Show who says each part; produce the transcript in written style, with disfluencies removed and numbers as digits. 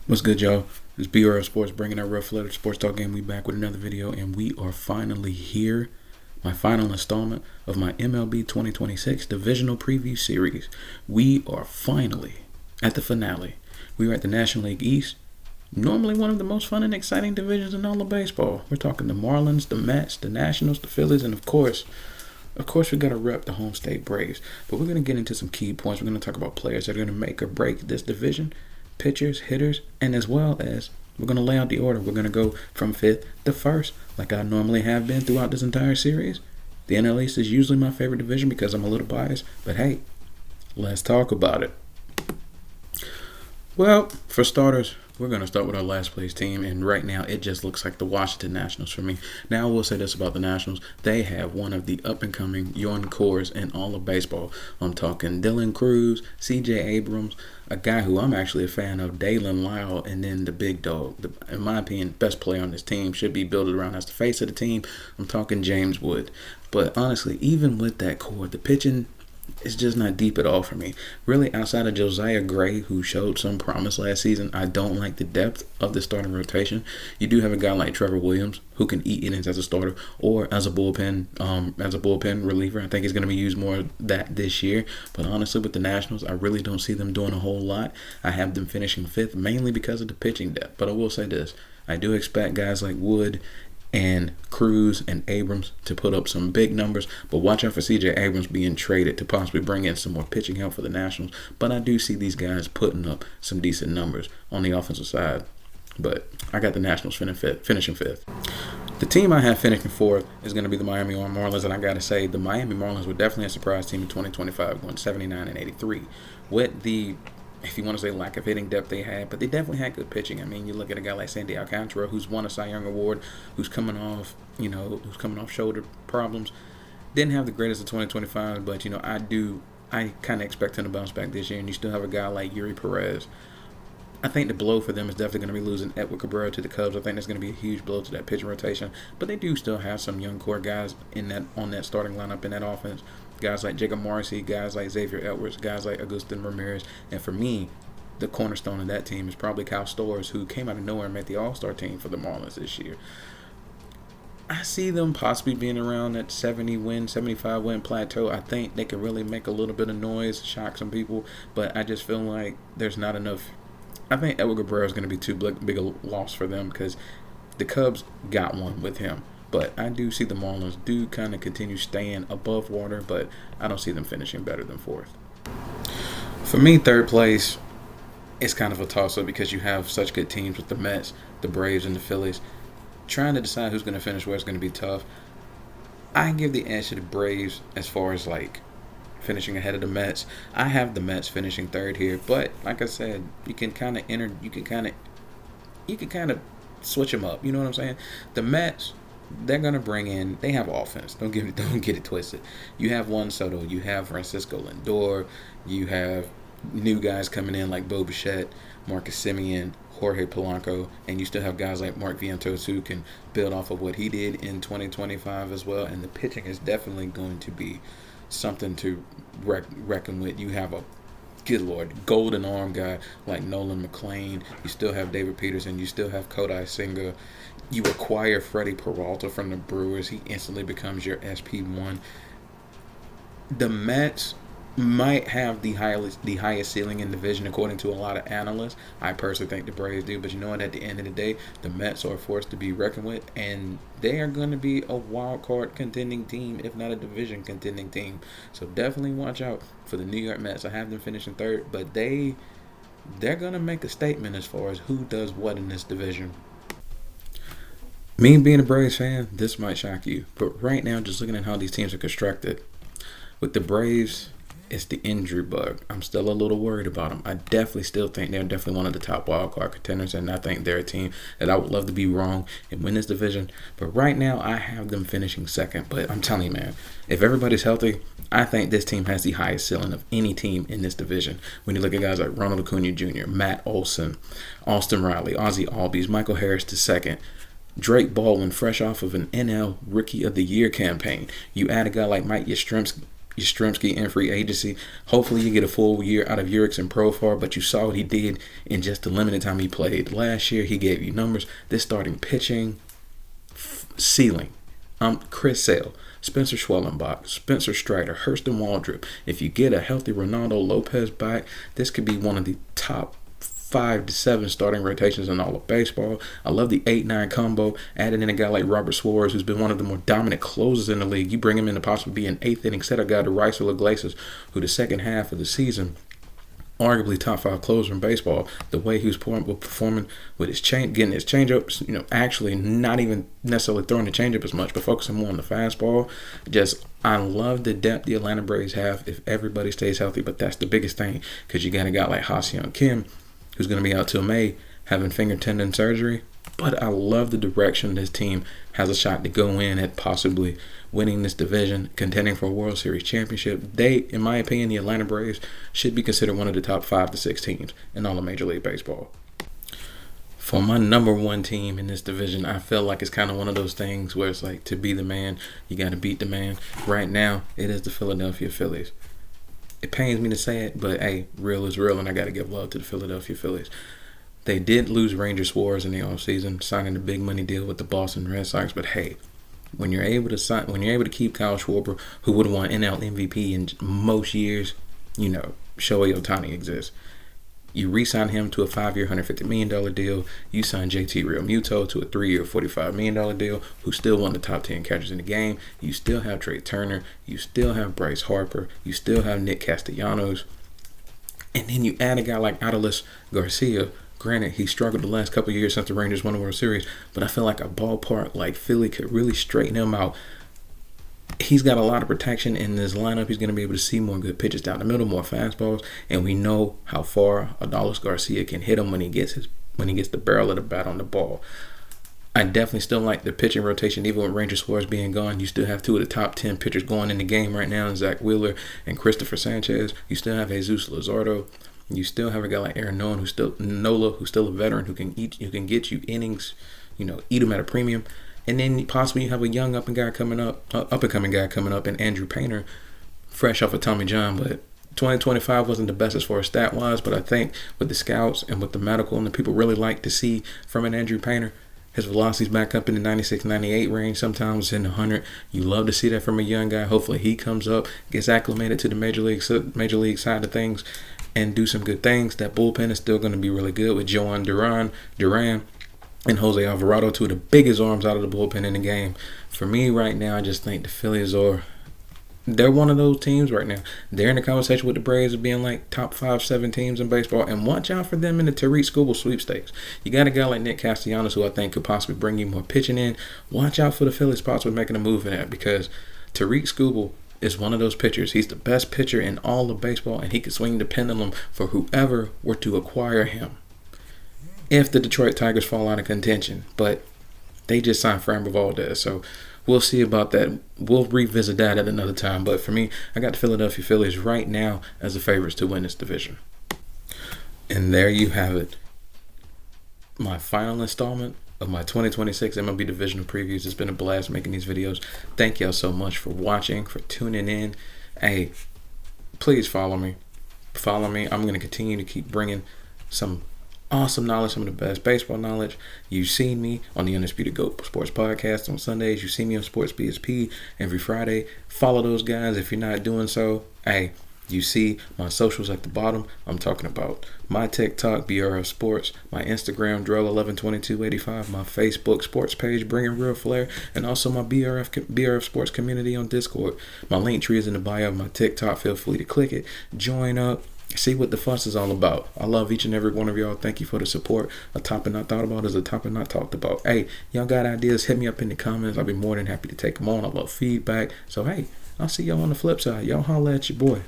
Speaker 1: What's good, y'all? It's BRL Sports bringing our rough letter sports talk game. We back with another video, and we are finally here. My final installment of my MLB 2026 Divisional Preview series. We are finally at the finale. We are at the National League East. Normally one of the most fun and exciting divisions in all of baseball. We're talking the Marlins, the Mets, the Nationals, the Phillies, and of course, we got to rep the home state Braves. But we're going to get into some key points. We're going to talk about players that are going to make or break this division, pitchers, hitters, and as well as we're going to lay out the order. We're going to go from 5th to 1st, like I normally have been throughout this entire series. The NL East is usually my favorite division because I'm a little biased, but hey, let's talk about it. Well, for starters, we're going to start with our last place team, and right now it just looks like the Washington Nationals for me. Now, I will say this about the Nationals. They have one of the up-and-coming young cores in all of baseball. I'm talking Dylan Cruz, C.J. Abrams, a guy who I'm actually a fan of, Dalen Lyle, and then the big dog. In my opinion, best player on this team should be built around as the face of the team. I'm talking James Wood. But honestly, even with that core, the pitching, it's just not deep at all for me. Really, outside of Josiah Gray, who showed some promise last season, I don't like the depth of the starting rotation. You do have a guy like Trevor Williams who can eat innings as a starter or as a bullpen reliever. I think he's going to be used more of that this year. But honestly, with the Nationals, I really don't see them doing a whole lot. I have them finishing 5th mainly because of the pitching depth. But I will say this. I do expect guys like Wood and Cruz and Abrams to put up some big numbers, but watch out for C.J. Abrams being traded to possibly bring in some more pitching help for the Nationals. But I do see these guys putting up some decent numbers on the offensive side. But I got the Nationals finishing 5th. The team I have finishing 4th is going to be the Miami Marlins, and I got to say, the Miami Marlins were definitely a surprise team in 2025, going 79 and 83. With the, if you want to say, lack of hitting depth they had, but they definitely had good pitching. I mean, you look at a guy like Sandy Alcantara, who's won a Cy Young Award, who's coming off shoulder problems. Didn't have the greatest of 2025, but I kind of expect him to bounce back this year. And you still have a guy like Yuri Perez. I think the blow for them is definitely going to be losing Edward Cabrera to the Cubs. I think that's going to be a huge blow to that pitching rotation. But they do still have some young core guys on that starting lineup in that offense. Guys like Jacob Morrissey, guys like Xavier Edwards, guys like Agustin Ramirez. And for me, the cornerstone of that team is probably Kyle Storrs, who came out of nowhere and made the All-Star team for the Marlins this year. I see them possibly being around that 70-win, 75-win plateau. I think they can really make a little bit of noise, shock some people. But I just feel like there's not enough. I think Edward Cabrera is going to be too big a loss for them because the Cubs got one with him. But I do see the Marlins do kind of continue staying above water, but I don't see them finishing better than 4th. For me, 3rd place is kind of a toss-up because you have such good teams with the Mets, the Braves, and the Phillies. Trying to decide who's going to finish where is going to be tough. I give the edge to the Braves as far as finishing ahead of the Mets. I have the Mets finishing 3rd here, but like I said, you can kind of switch them up. You know what I'm saying? The Mets, they're gonna bring in. They have offense. Don't get it twisted. You have Juan Soto. You have Francisco Lindor. You have new guys coming in like Bo Bichette, Marcus Semien, Jorge Polanco, and you still have guys like Mark Vientos who can build off of what he did in 2025 as well. And the pitching is definitely going to be something to reckon with. You have a good Lord, golden arm guy like Nolan McLean. You still have David Peterson. You still have Kodai Senga. You acquire Freddie Peralta from the Brewers. He instantly becomes your SP1. The Mets might have the highest ceiling in the division according to a lot of analysts. I personally think the Braves do, but you know what? At the end of the day, the Mets are a force to be reckoned with, and they are going to be a wild card contending team, if not a division contending team. So definitely watch out for the New York Mets. I have them finishing 3rd, but they're going to make a statement as far as who does what in this division. Me being a Braves fan, this might shock you, but right now, just looking at how these teams are constructed, with the Braves, it's the injury bug. I'm still a little worried about them. I definitely still think they're definitely one of the top wildcard contenders, and I think they're a team that I would love to be wrong and win this division. But right now, I have them finishing 2nd. But I'm telling you, man, if everybody's healthy, I think this team has the highest ceiling of any team in this division. When you look at guys like Ronald Acuna Jr., Matt Olson, Austin Riley, Ozzie Albies, Michael Harris II, Drake Baldwin, fresh off of an NL Rookie of the Year campaign. You add a guy like Mike Yastrzemski Yastrzemski in free agency. Hopefully you get a full year out of Uriks and Profar, but you saw what he did in just the limited time he played. Last year he gave you numbers. This starting pitching, ceiling. Chris Sale, Spencer Schwellenbach, Spencer Strider, Hurston Waldrop. If you get a healthy Ronaldo Lopez back, this could be one of the top 5 to 7 starting rotations in all of baseball. I love the 8-9 combo. Adding in a guy like Robert Suarez, who's been one of the more dominant closers in the league. You bring him in to possibly be an 8th inning setter guy to Raisel Iglesias, who the second half of the season, arguably top 5 closer in baseball. The way he was performing with his getting his changeups, actually not even necessarily throwing the changeup as much, but focusing more on the fastball. I love the depth the Atlanta Braves have if everybody stays healthy, but that's the biggest thing because you got a guy like Ha-Seong Kim, who's going to be out till May, having finger tendon surgery. But I love the direction this team has a shot to go in at possibly winning this division, contending for a World Series championship. They, in my opinion, the Atlanta Braves should be considered one of the top 5 to 6 teams in all of Major League Baseball. For my number 1 team in this division, I feel like it's kind of one of those things where it's like, to be the man, you got to beat the man. Right now, it is the Philadelphia Phillies. It pains me to say it, but hey, real is real, and I got to give love to the Philadelphia Phillies. They did lose Ranger Suarez in the offseason, signing a big money deal with the Boston Red Sox. But hey, when you're able to keep Kyle Schwarber, who would have won NL MVP in most years, Shohei Ohtani exists. You re-sign him to a 5-year, $150 million deal. You sign JT Realmuto to a 3-year, $45 million deal, who still won the top 10 catchers in the game. You still have Trey Turner. You still have Bryce Harper. You still have Nick Castellanos. And then you add a guy like Adolis Garcia. Granted, he struggled the last couple of years since the Rangers won the World Series, but I feel like a ballpark like Philly could really straighten him out. He's got a lot of protection in this lineup. He's going to be able to see more good pitches down the middle, more fastballs, and we know how far Adolis Garcia can hit him when he gets the barrel of the bat on the ball. I definitely still like the pitching rotation, even with Ranger Suarez being gone. You still have 2 of the top 10 pitchers going in the game right now, Zach Wheeler and Christopher Sanchez. You still have Jesus Luzardo. You still have a guy like Aaron Nola, who's still a veteran, who can get you innings, eat them at a premium. And then possibly you have a young up and coming guy coming up in Andrew Painter, fresh off of Tommy John. But 2025 wasn't the best as far as stat wise, but I think with the scouts and with the medical and the people really like to see from an Andrew Painter, his velocity's back up in the 96, 98 range, sometimes in the 100. You love to see that from a young guy. Hopefully he comes up, gets acclimated to the major league side of things, and do some good things. That bullpen is still going to be really good with Joan Duran, and Jose Alvarado, 2 of the biggest arms out of the bullpen in the game. For me right now, I just think the Phillies they're one of those teams right now. They're in the conversation with the Braves of being like top 5-7 teams in baseball. And watch out for them in the Tariq Skubal sweepstakes. You got a guy like Nick Castellanos, who I think could possibly bring you more pitching in. Watch out for the Phillies possibly making a move in that, because Tariq Skubal is one of those pitchers. He's the best pitcher in all of baseball, and he could swing the pendulum for whoever were to acquire him if the Detroit Tigers fall out of contention. But they just signed Framber Valdez, so we'll see about that. We'll revisit that at another time. But for me, I got the Philadelphia Phillies right now as the favorites to win this division. And there you have it. My final installment of my 2026 MLB Divisional Previews. It's been a blast making these videos. Thank y'all so much for watching, for tuning in. Hey, please follow me. I'm going to continue to keep bringing some awesome knowledge, some of the best baseball knowledge. You've seen me on the Undisputed GOAT Sports Podcast on Sundays. You see me on Sports BSP every Friday. Follow those guys if you're not doing so. Hey, you see my socials at the bottom. I'm talking about my TikTok, BRF Sports, my Instagram, Drell112285, my Facebook sports page, Bringing Real Flair, and also my BRF Sports community on Discord. My link tree is in the bio of my TikTok. Feel free to click it. Join up. See what the fuss is all about. I love each and every one of y'all. Thank you for the support. A topic not thought about is a topic not talked about. Hey, y'all got ideas? Hit me up in the comments. I'll be more than happy to take them on. I love feedback. So, hey, I'll see y'all on the flip side. Y'all holla at your boy.